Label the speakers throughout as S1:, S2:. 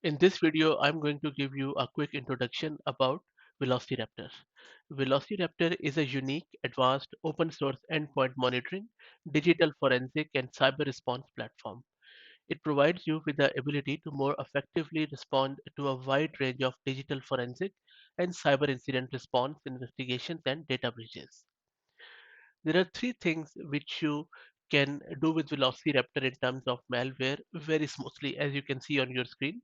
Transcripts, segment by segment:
S1: In this video, I'm going to give you a quick introduction about Velociraptor. Velociraptor is a unique, advanced, open source endpoint monitoring, digital forensic, and cyber response platform. It provides you with the ability to more effectively respond to a wide range of digital forensic and cyber incident response investigations and data breaches. There are three things which you can do with Velociraptor in terms of malware very smoothly. As you can see on your screen,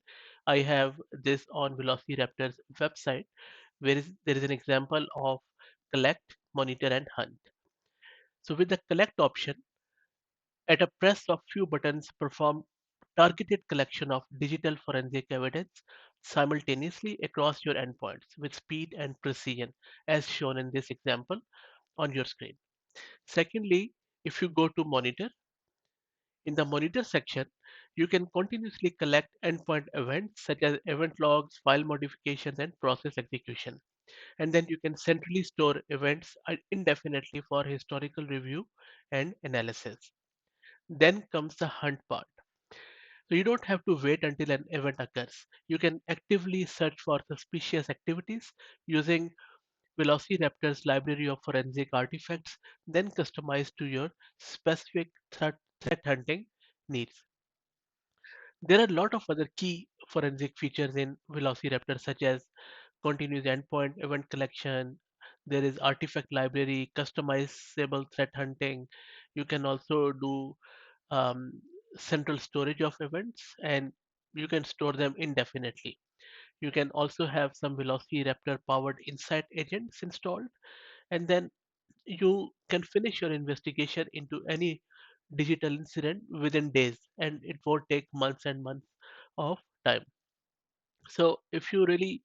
S1: I have this on Velociraptor's website, where there is an example of collect, monitor, and hunt. So with the collect option, at a press of few buttons, perform targeted collection of digital forensic evidence simultaneously across your endpoints with speed and precision, as shown in this example on your screen. Secondly, if you go to monitor, in the monitor section, you can continuously collect endpoint events such as event logs, file modifications, and process execution. And then you can centrally store events indefinitely for historical review and analysis. Then comes the hunt part. So you don't have to wait until an event occurs. You can actively search for suspicious activities using Velociraptor's library of forensic artifacts, then customized to your specific threat hunting needs. There are a lot of other key forensic features in Velociraptor, such as continuous endpoint event collection. There is artifact library, customizable threat hunting. You can also do um, central storage of events, and you can store them indefinitely. You can also have some Velociraptor powered insight agents installed, and then you can finish your investigation into any digital incident within days, and it won't take months and months of time. So if you really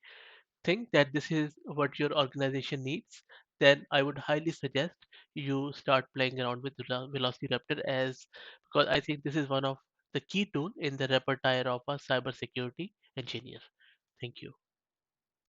S1: think that this is what your organization needs, then I would highly suggest you start playing around with Velociraptor, as because I think this is one of the key tool in the repertoire of a cybersecurity engineer. Thank you.